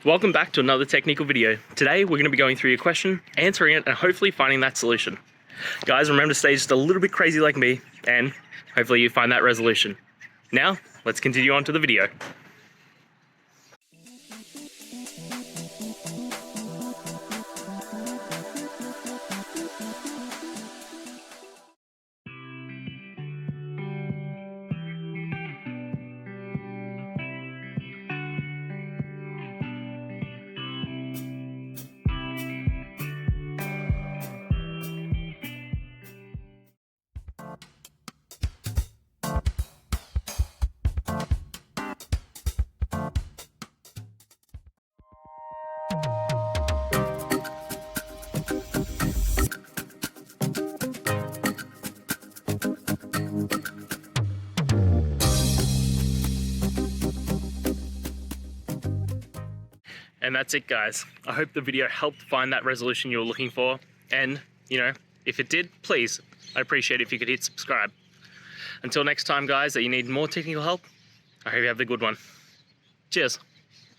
Welcome back to another technical video. Today we're going to be going through your question, answering it, and hopefully finding that solution. Guys, remember to stay just a little bit crazy like me, and hopefully you find that resolution. Now, let's continue on to the video. And that's it, guys. I hope the video helped find that resolution you were looking for. And, if it did, please, I'd appreciate it if you could hit subscribe. Until next time, guys, that you need more technical help, I hope you have a good one. Cheers.